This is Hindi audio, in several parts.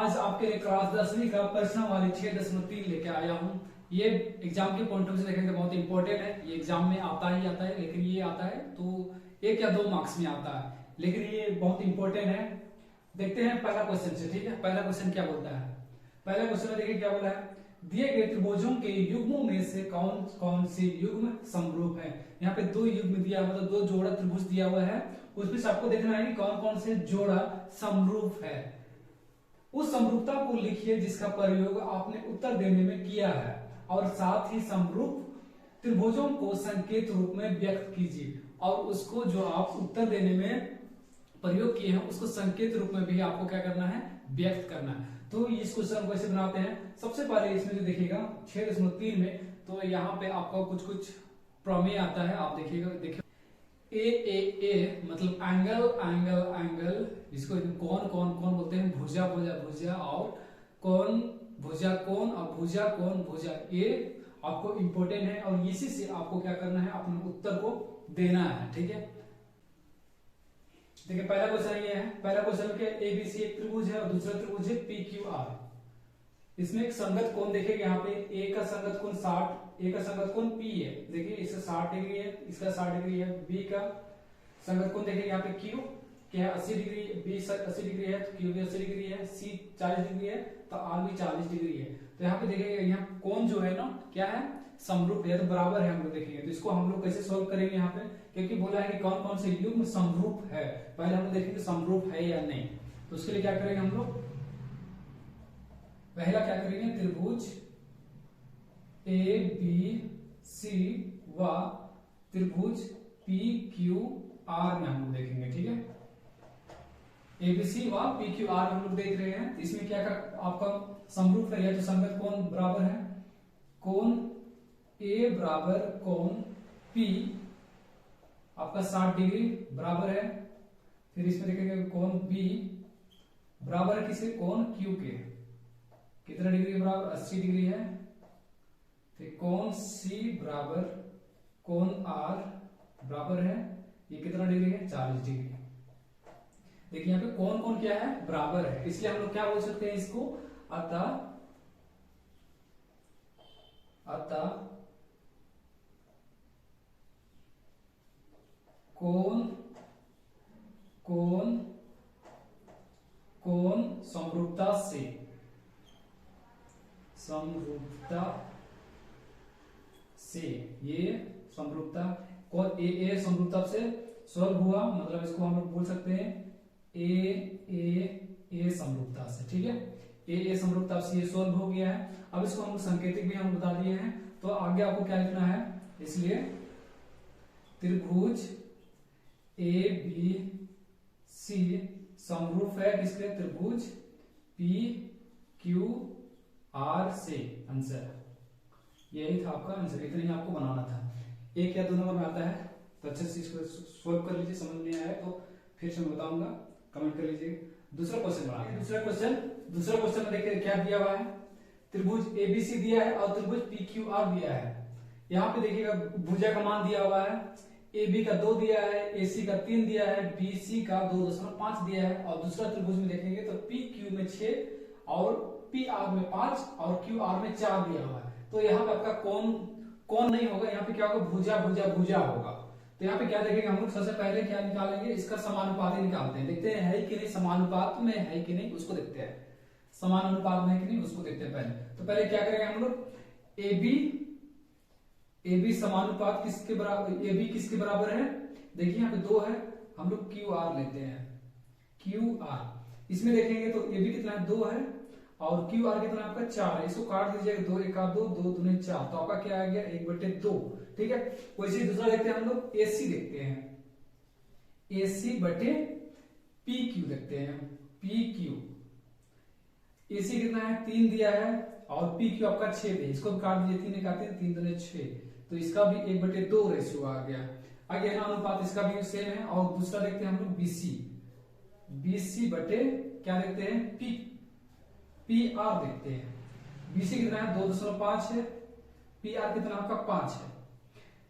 आज आपके लिए क्लास 10वीं का प्रश्न वाली 6.3 लेके आया हूँ। ये एग्जाम के पॉइंट ऑफ व्यू से देखेंगे तो बहुत इंपॉर्टेंट है। ये एग्जाम में आता ही आता है, लेकिन ये आता है तो 1 या 2 मार्क्स में आता है, लेकिन ये बहुत इंपॉर्टेंट है। देखते हैं पहला क्वेश्चन से। ठीक है, पहला क्वेश्चन क्या बोलता है? पहला क्वेश्चन में देखिए क्या बोला है। दिए गए त्रिभुजों के युग्मों में से कौन कौन से युग्म समरूप है? यहाँ पे 2 युग्म दिया हुआ, मतलब 2 जोड़ा त्रिभुज दिया हुआ है, उसमें से आपको देखना है कि कौन कौन से जोड़ा समरूप है। उस समरूपता को लिखिए जिसका प्रयोग आपने उत्तर देने में किया है, और साथ ही समरूप त्रिभुजों को संकेत रूप में व्यक्त कीजिए, और उसको जो आप उत्तर देने में प्रयोग किए हैं उसको संकेत रूप में भी आपको क्या करना है, व्यक्त करना है। तो इस क्वेश्चन को ऐसे बनाते हैं। सबसे पहले इसमें जो देखिएगा 6.3 में, तो यहाँ पे आपका कुछ प्रमेय आता है। आप देखिएगा, देखिए ए मतलब एंगल एंगल एंगल, जिसको कौन कौन कौन बोलते हैं, भुजा भुजा भुजा, और कौन भुजा कौन, और भुजा कौन भुजा। ये आपको इंपॉर्टेंट है, और इसी से आपको क्या करना है, अपने उत्तर को देना है। ठीक है, देखिए पहला क्वेश्चन ये है। पहला क्वेश्चन क्या, एबीसी एक त्रिभुज है और दूसरा त्रिभुज है PQR। इसमें एक संगत कोण देखेंगे, यहाँ पे ए का संगत कोण 60, ए का संगत कोण P है। देखिए इसका 60 डिग्री है, इसका 60 डिग्री है। बी का संगत कोण देखेंगे यहाँ पे Q क्या है, 80 डिग्री, बी 80 डिग्री है तो Q भी 80 डिग्री है, C 40 डिग्री है तो R भी 40 डिग्री है। तो यहाँ पे देखेंगे यहाँ कोण जो है ना क्या है, समरूप है, तो बराबर है। हम लोग देखेंगे तो इसको हम लोग कैसे सोल्व करेंगे यहाँ पे, क्योंकि बोला है कि कौन कौन से युग्म समरूप है। पहले हम लोग देखेंगे समरूप है या नहीं। तो उसके लिए क्या करेंगे हम लोग, पहला क्या करेंगे, त्रिभुज ABC व त्रिभुज PQR में हम लोग देखेंगे। ठीक है, ABC व PQR हम लोग देख रहे हैं। इसमें क्या आपका समरूप है, या तो संगत कोण बराबर है। कोण A बराबर कोण P आपका 60 डिग्री बराबर है। फिर इसमें देखेंगे कोण B बराबर है किसके, कोण Q के, कितना डिग्री बराबर, 80 डिग्री है। फिर कोण C बराबर कोण R बराबर है, ये कितना डिग्री है, 40 डिग्री। देखिए यहाँ पे कौन कौन क्या है, बराबर है, इसलिए हम लोग क्या बोल सकते हैं इसको, अतः कोण कोण कोण समरूपता से ये समरूपता कौन ए समरूपता से सॉल्व हुआ, मतलब इसको हम लोग बोल सकते हैं ए समरूपता से। ठीक है, ए समरूपता से ये सॉल्व हो गया है। अब इसको हम संकेतिक भी हम बता दिए हैं, तो आगे आपको क्या लिखना है, इसलिए त्रिभुज ABC समरूप है किसके, त्रिभुज PQR से। आंसर यही था आपका आंसर, इतना ही आपको बनाना था। 1 या 2 नंबर में आता है, तो अच्छे से इसको सोल्व कर लीजिए। समझ नहीं आया तो फिर से मैं बताऊंगा, कमेंट कर लीजिए। दूसरा क्वेश्चन बना, दूसरा क्वेश्चन में देखिए क्या दिया हुआ है। त्रिभुज ABC दिया है और त्रिभुज PQR दिया है। यहाँ पे देखिएगा भुजा का मान दिया हुआ है। AB का 2 दिया है, AC का 3 दिया है, BC का 2.5 दिया है, और दूसरा त्रिभुज में देखेंगे तो PQ में 6 और PR में 5 और QR में 4 दिया हुआ है। तो यहाँ पे आपका कौन नहीं होगा, यहाँ पे क्या होगा, भुजा भुजा भुजा होगा। तो यहाँ पे क्या देखेंगे हम लोग, सबसे पहले क्या निकालेंगे, इसका समानुपाती निकालते हैं। देखते हैं है कि नहीं, समानुपात में है कि नहीं उसको देखते हैं, समानुपात में है कि नहीं उसको देखते हैं पहले। तो पहले क्या करेंगे हम लोग, AB समानुपात किसके बराबर, AB किसके बराबर है, देखिए यहाँ पे 2 है, हम लोग QR लेते हैं। QR इसमें देखेंगे तो AB कितना है, 2 है, और QR कितना आपका 4 है। इसको काट दीजिएगा, 2 1 2 2 2 4, तो आपका क्या आ गया, 1/2। ठीक है, वैसे दूसरा देखते हैं हम लोग, AC देखते हैं, AC/PQ देखते हैं। PQ AC कितना है, 3 दिया है, और PQ आपका 6 है। इसको भी काट दीजिए, 3 काटते हैं, 3 2 6, तो इसका भी 1/2 रेशियो आ गया। आगे ना अनुपात इसका भी सेम है। और दूसरा देखते हैं हम लोग BC बटे क्या देखते हैं, PR देखते हैं। BC कितना है, 2.5 है, PR कितना आपका 5 है।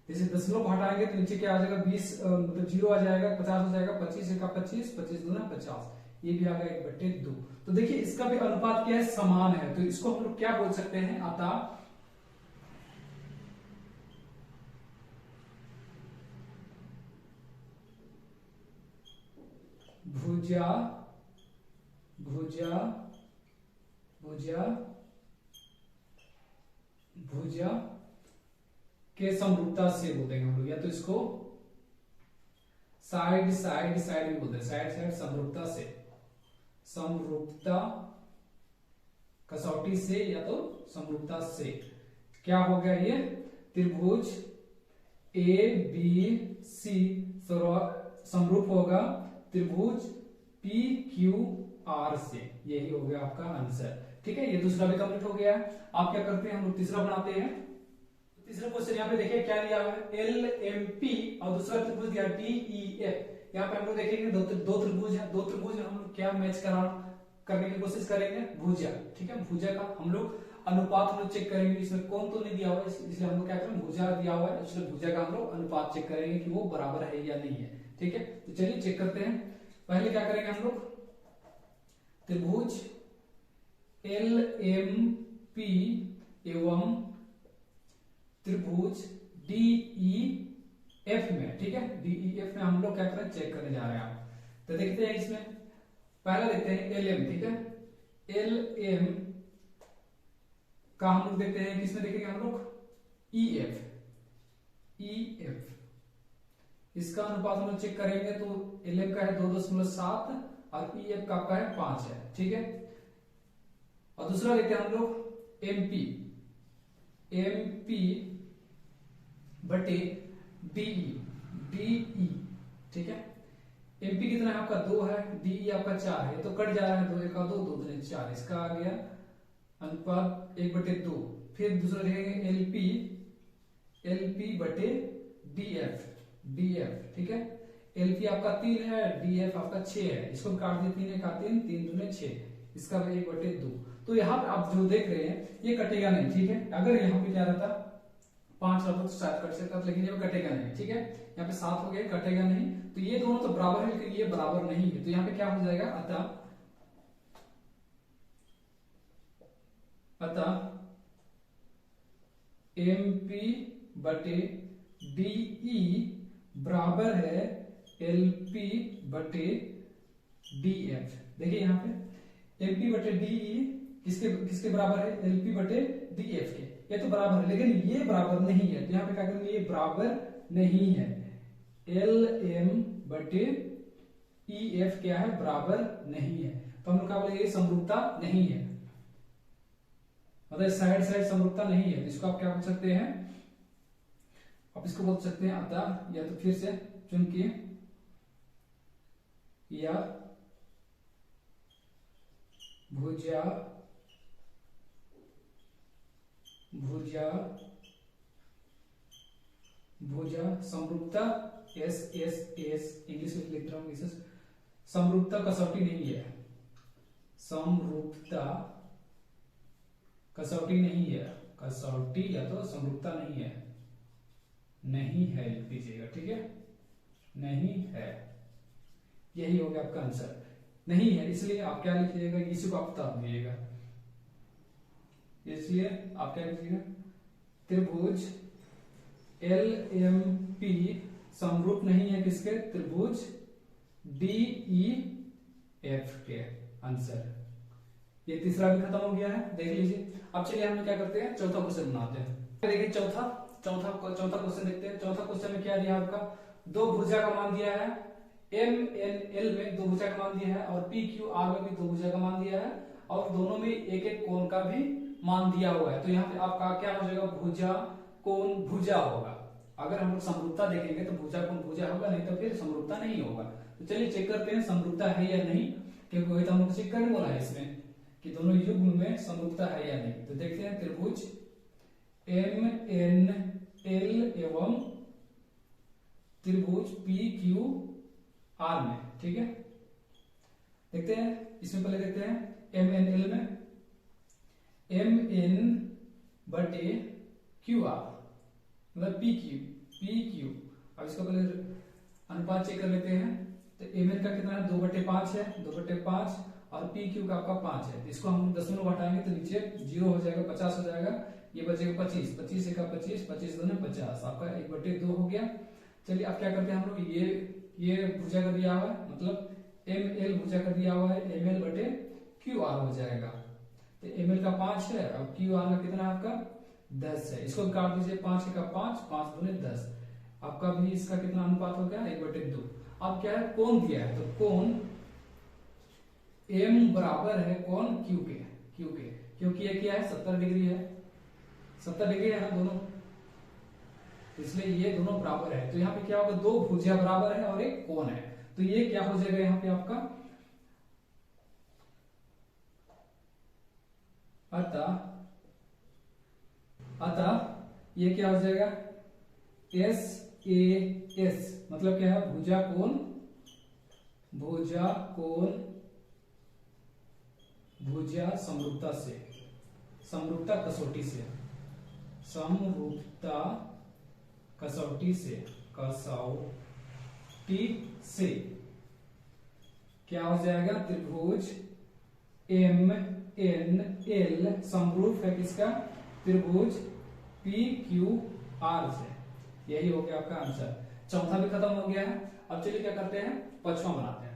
जैसे दशमलव को हटाएंगे तो नीचे क्या आ जाएगा, 20 मतलब 0 आ जाएगा, 50 हो जाएगा, 25 का 25, 25 दूना 50, ये भी आ गया 1/2। तो देखिए इसका भी अनुपात क्या है, समान है, तो इसको हम लोग क्या बोल सकते हैं, अतः भुजा भुजा भुजा भुजा के समरूपता से बोलते हैं हम लोग, या तो इसको साइड साइड साइड भी बोलते हैं, साइड साइड समरूपता से, समरूपता कसौटी से या तो समरूपता से क्या हो गया, ये त्रिभुज ए बी सी समरूप होगा त्रिभुज पी क्यू आर से। यही हो गया आपका आंसर। ठीक है, ये दूसरा भी कंप्लीट हो गया है। आप क्या करते हैं, हम लोग तीसरा बनाते हैं। तीसरा क्वेश्चन यहाँ पे देखिए क्या दिया हुआ है, एल एम पी और दूसरा त्रिभुज दिया डी ई एफ। यहाँ पे हम लोग देखेंगे दो त्रिभुज है, दो त्रिभुज में हम लोग क्या मैच करने की कोशिश करेंगे, भुजा। ठीक है, भुजा का हम लोग अनुपात हम लोग चेक करेंगे, इसमें कौन तो नहीं दिया हुआ है, इसलिए हम लोग क्या करेंगे, भुजा दिया हुआ है, इसलिए भुजा का हम लोग अनुपात चेक करेंगे कि वो बराबर है या नहीं है। ठीक है, तो चलिए चेक करते हैं। पहले क्या करेंगे हम लोग, त्रिभुज एल एम पी एवं त्रिभुज डी ई एफ में, ठीक है, डी ई एफ में हम लोग क्या करें, चेक करने जा रहे हैं। तो देखते हैं इसमें पहला देखते हैं एल एम। ठीक है, एल एम का हम लोग देखते हैं, किसमें देखेंगे हम लोग, ई एफ। ई एफ इसका अनुपात हम लोग चेक करेंगे, तो एल एम का है 2.7 और ई एफ का आपका है 5 है। ठीक है, और दूसरा देखते हैं हम लोग एमपी, एमपी बटे डीई, डीई। ठीक है, एमपी कितना है आपका 2 है, डीई आपका 4 है, तो कट जा रहा है 2 1 2 2 3 4, इसका आ गया अनुपात 1/2। फिर दूसरा देखेंगे एलपी, एलपी बटे डीएफ, डीएफ। ठीक है, एलपी आपका 3 है, डीएफ आपका 6 है, इसको काट दिए, 3 का 3, 3 दूने 6, इसका 1/2। तो यहाँ पे आप जो देख रहे हैं ये कटेगा नहीं। ठीक है, अगर यहाँ पे क्या रहता 5 रहता तो शायद कट सकता, लेकिन ये कटेगा नहीं। ठीक है, यहाँ पे 7 हो गया, कटेगा नहीं, तो ये दोनों तो बराबर है, लेकिन ये बराबर नहीं है, तो यहाँ पे क्या हो जाएगा, अतः एमपी बटे डीई बराबर है एलपी बटे डीएफ। देखिए यहाँ पे एमपी बटे डीई किसके किसके बराबर है, एलपी बटे डीएफ के, ये तो बराबर है, लेकिन ये बराबर नहीं है, तो यहाँ पे क्या करेंगे, ये बराबर नहीं है, एल एम बटे ई एफ क्या है, बराबर नहीं है, तो हम लोग क्या बोलेंगे, ये समरूपता नहीं है, मतलब साइड साइड समरूपता नहीं है। इसको आप क्या बोल सकते हैं, आप इसको बोल सकते हैं अतः, या तो फिर से चुनके, या भुजा भुजा भुजा समरूपता, एस एस एस इंग्लिश में लिख रहा हूं, इसे समरूपता कसौटी नहीं है, समरूपता कसौटी नहीं है, कसौटी या तो समरूपता नहीं है, नहीं है लिख दीजिएगा। ठीक है, नहीं है, यही हो गया आपका आंसर, नहीं है, इसलिए आप क्या लिखिएगा, इसी को आप बता दीजिएगा, इसलिए आप क्या लिखिएगा, त्रिभुज एल एम पी समरूप नहीं है किसके, त्रिभुज डी ई एफ के। आंसर ये तीसरा भी खत्म हो गया है, देख लीजिए। अब चलिए हम क्या करते हैं, चौथा क्वेश्चन बनाते हैं। देखिए चौथा क्वेश्चन देखते हैं। चौथा क्वेश्चन में क्या दिया आपका, दो भुजा का मान दिया है, एम एन एल में दो भुजा का मान दिया है, और पी क्यू आर में भी दो भुजा का मान दिया है, और दोनों में एक एक कोण का भी मान दिया हुआ है। तो यहाँ पे आपका क्या हो जाएगा, भुजा कोण भुजा होगा। अगर हम लोग समरूपता देखेंगे तो भुजा कोण भुजा होगा, नहीं तो फिर समरूपता नहीं होगा। तो चलिए चेक करते हैं समरूपता है या नहीं, क्योंकि वही तो हम लोग चेक करने बोला है इसमें कि दोनों युग्म में समरूपता है या नहीं। तो देखते हैं त्रिभुज एम एन एल एवं त्रिभुज पी क्यू आर में, ठीक है। देखते हैं इसमें, पहले देखते हैं एम एन एल में, एम एन बटे क्यू आर मतलब पी क्यू। अब इसका पहले अनुपात चेक कर लेते हैं। तो एम एल का कितना है 2/5 है, 2/5 और पी क्यू का आपका 5 है। तो इसको हम दशमलव हटाएंगे तो नीचे 0 हो जाएगा, 50 हो जाएगा, ये बचेगा 25, 25 का 25, 25 दूनी 50, आपका 1/2 हो गया। चलिए अब क्या करते हैं हम लोग, ये भुजा कर दिया हुआ है, मतलब एम एल भुजा कर दिया हुआ है, एम एल बटे क्यू आर हो जाएगा। तो एम एल का 5 है और क्यू आर का कितना है आपका 10 है। इसको काट दीजिए, 5 का 5, 5 दूनी 10, आपका भी इसका कितना अनुपात हो गया 1/2। अब क्या है, कोण दिया है, तो कोण एम बराबर है कोण क्यू के, क्योंकि ये क्या है 70 डिग्री है, 70 डिग्री है ना दोनों, इसलिए ये दोनों बराबर है। तो यहाँ पे क्या होगा, दो भुजा बराबर है और एक कोण है, तो ये क्या हो जाएगा यहाँ पे आपका, अतः ये क्या हो जाएगा एस ए एस, मतलब क्या है भुजा कोण भुजा समरूपता से, समरूपता कसौटी से, समरूपता कसौटी से क्या हो जाएगा, त्रिभुज एम एन एल समरूप है किसका, त्रिभुज पी क्यू आर से। यही हो गया आपका आंसर। चौथा भी खत्म हो गया है। अब चलिए क्या करते हैं, पांचवा बनाते हैं।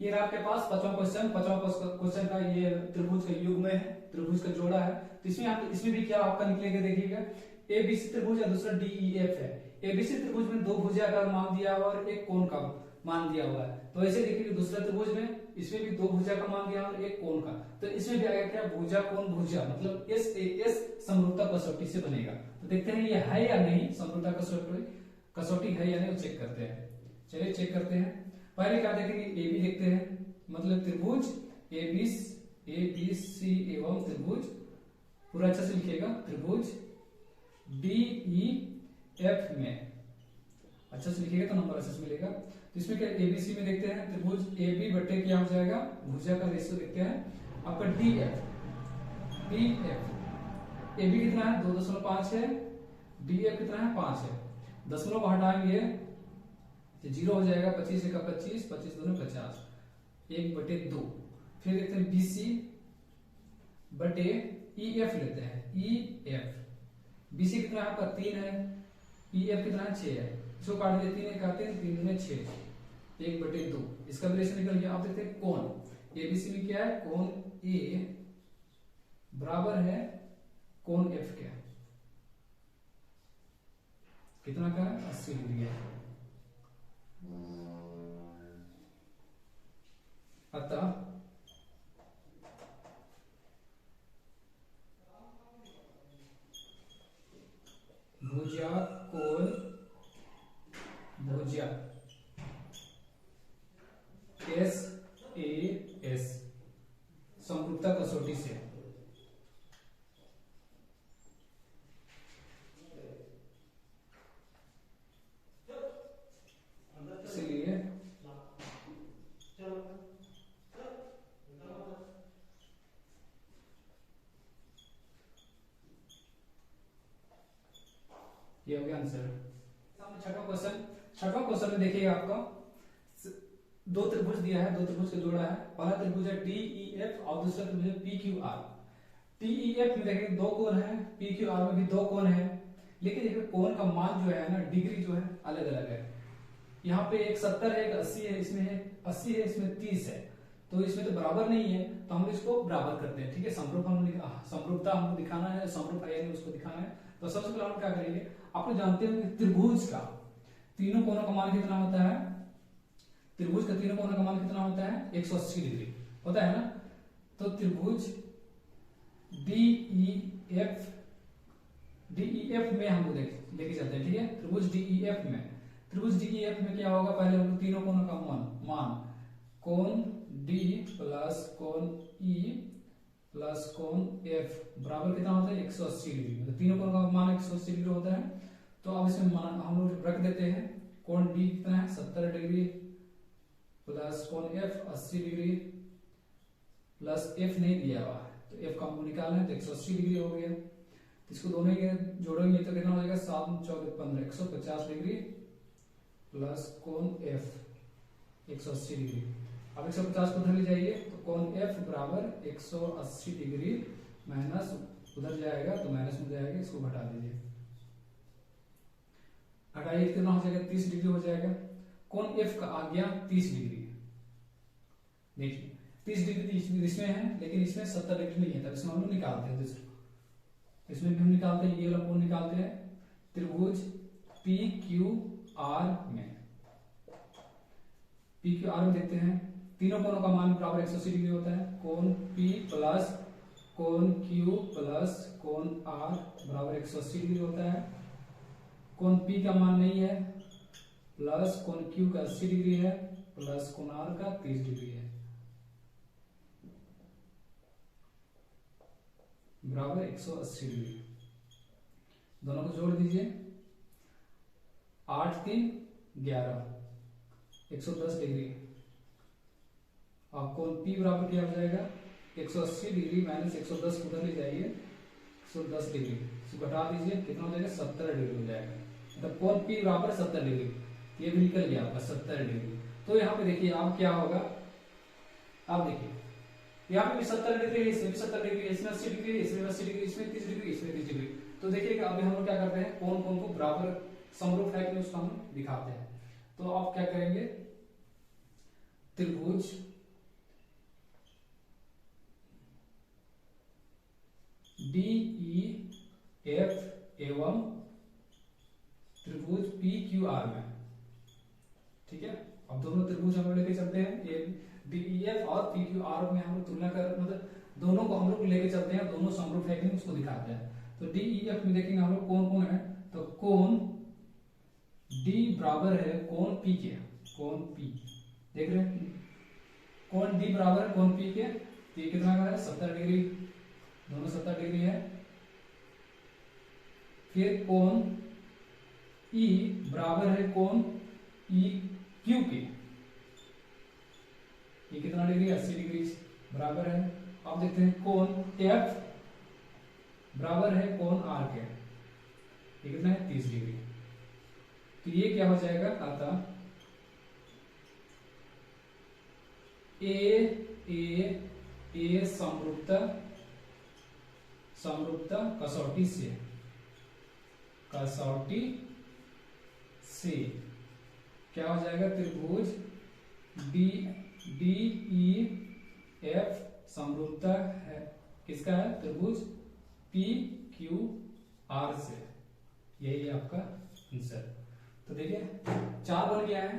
ये रहा आपके पास पांचवा क्वेश्चन का, ये त्रिभुज का युग्म है, त्रिभुज का जोड़ा है। तो इसमें भी क्या आपका निकलेगा, देखिएगा एबीसी त्रिभुज या दूसरा डीईएफ है। एबीसी त्रिभुज में दो भुजा का मान दिया हुआ और एक कोण का मान दिया हुआ है। तो ऐसे देखिए दूसरा त्रिभुज में, इसमें भी दो भुजा का मान दिया और एक कोण का, तो इसमें भी आएगा क्या, भुजा कोण भुजा, मतलब एस ए एस समरूपता कसौटी से बनेगा। तो देखते हैं ये है या नहीं, समरूपता कसौटी है या नहीं, चेक करते हैं। चलिए चेक करते हैं। पहले क्या देखेंगे, ए बी देखते हैं, मतलब त्रिभुज ए बी सी एवं त्रिभुज, पूरा अच्छा से लिखिएगा, त्रिभुज डी ई एफ में अच्छा से लिखिएगा तो नंबर अच्छे से मिलेगा। तो इसमें क्या एबीसी में देखते हैं, त्रिभुज ए बी बटे क्या हो जाएगा, भुजा का रेशियो देखते हैं आपका डी एफ ए बी कितना है 2.5 है, डी एफ कितना है 5 है, दशमलव हटाएंगे तो 0 हो जाएगा, 25 का 25, 25 दूनी 50, 1/2। फिर देखते हैं बीसी बटे ई एफ लेते हैं, ई एफ, बीसी कितना है आपका 3 है, ई एफ कितना है 6 है, इसको काट दिए, 3 का 3, 3 दूनी 6, 1/2, इसका भी रेशियो निकल गया। आप देखते हैं कोण एबीसी में क्या है, कोण ए बराबर है कोण एफ के, कितना का है 80 डिग्री है। अतः भुजा कोण भुजा एस ए एस समरूपता कसौटी से इसलिए ये हो गया आंसर। छठवां क्वेश्चन में देखिएगा आपका दो त्रिभुज दिया है, दो त्रिभुज का जोड़ा है। पहला त्रिभुज है डीईएफ और दूसरा त्रिभुज है पीक्यूआर। डीईएफ में देखिए दो कोण है, पीक्यूआर में भी दो कोण है, लेकिन देखिए कोण का मान जो है ना, डिग्री जो है अलग अलग है। यहाँ पे एक 70 है, एक 80 है, इसमें है 80 है, इसमें 30 है, तो इसमें तो बराबर नहीं है, तो हम इसको बराबर करते हैं। ठीक है, समरूपता हमको दिखाना है, समरूप है या नहीं उसको दिखाना है। तो सबसे पहले हम क्या करेंगे, आप लोग जानते हैं त्रिभुज का तीनों कोणों का मान कितना होता है, त्रिभुज का तीनों कोणों का मान कितना होता है 180 डिग्री होता है ना। तो त्रिभुज डीईएफ में हम लेके चलते हैं। ठीक है, त्रिभुज डीईएफ में क्या होगा, पहले हम लोग तीनों कोणों का मान कोण डी प्लस कोण ई प्लस कोण एफ बराबर कितना होता है 180 डिग्री। तो तीनों कोणों का मान 180 डिग्री होता है। तो अब इसमें हम लोग रख देते हैं, कोण डी कितना है 70 डिग्री प्लस कोण एफ 80 डिग्री प्लस एफ नहीं दिया हुआ है, तो एफ का हमको निकालना है, तो 180 डिग्री हो गया। इसको दोनों के जोड़ेंगे तो कितना हो जाएगा 7 4 15 150 डिग्री प्लस कोण एफ 180 डिग्री। अब 150 को उधर ले जाइए तो कोण एफ बराबर 180 डिग्री माइनस उधर जाएगा तो माइनस में जाएगा, इसको घटा दीजिए, घटाइए कितना हो जाएगा 30 डिग्री हो जाएगा। कोण एफ का आ गया 30 डिग्री। देखिए 30 डिग्री इसमें है लेकिन इसमें 70 डिग्री नहीं है, तब इसमें हम लोग निकालते हैं दूसरे, इसमें भी हम निकालते हैं, ये वाला कोण निकालते हैं त्रिभुज पी क्यू आर में। पी क्यू आर में देखते हैं तीनों कोणों का मान बराबर 180 डिग्री होता है। कोण पी प्लस कोण क्यू प्लस कोण आर बराबर 180 डिग्री होता है। कोण पी का मान नहीं है, प्लस कोण क्यू का 80 डिग्री है, प्लस कोण आर का 30 डिग्री है, बराबर 180 डिग्री। दोनों को जोड़ दीजिए, 8 3 11 110 डिग्री। अब कोण P बराबर क्या हो जाएगा 180 डिग्री माइनस 110 उधर ले जाइए 110 डिग्री, इसको घटा दीजिए कितना हो जाएगा 70 डिग्री हो जाएगा। मतलब कोण P बराबर 70 डिग्री, ये भी निकल गया आपका 70 डिग्री। तो यहाँ पे देखिए आप क्या होगा, आप देखिए यहाँ पे भी 70 डिग्री है, इसमें भी 70 डिग्री है, इसमें 80 डिग्री, इसमें 80 डिग्री, इसमें 30 डिग्री, इसमें 30 डिग्री। तो देखिएगा अभी हम लोग क्या करते हैं, कोण को बराबर समरूप है कि उसको हम दिखाते हैं। तो आप क्या करेंगे, त्रिभुज डी ई एफ एवं त्रिभुज पी क्यू आर में, ठीक है। अब दोनों त्रिभुज हम लोग लेके चलते हैं, डीईएफ और पी क्यू आर में हम लोग तुलना कर, मतलब दोनों को हम लोग लेके चलते हैं, दोनों समरूप है कि नहीं उसको दिखाते हैं। तो डीईएफ में देखेंगे हम लोग कौन कौन है, तो कोण डी बराबर है कोण पी के, कोण पी देख रहे हैं, कोण डी बराबर है कोण पी के, तो ये कितना का है 70 डिग्री, दोनों 70 डिग्री है। फिर कोण ई बराबर है कोण ई क्यू के, ये कितना डिग्री 80 डिग्री बराबर है। अब देखते हैं कोण एफ बराबर है कोण आर के, ये कितना है 30 डिग्री। तो ये क्या हो जाएगा, अतः ए समरूपता कसौटी से क्या हो जाएगा, त्रिभुज डी ई एफ समरूपता है किसका है, त्रिभुज पी क्यू आर से। यही है आपका आंसर। तो देखिए 4 बन गया है।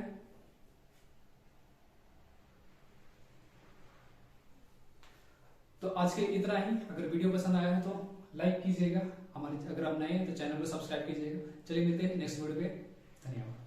तो आज के इतना ही। अगर वीडियो पसंद आया है तो लाइक कीजिएगा, हमारे अगर आप नए हैं तो चैनल को सब्सक्राइब कीजिएगा। चलिए मिलते हैं नेक्स्ट वीडियो पे, धन्यवाद।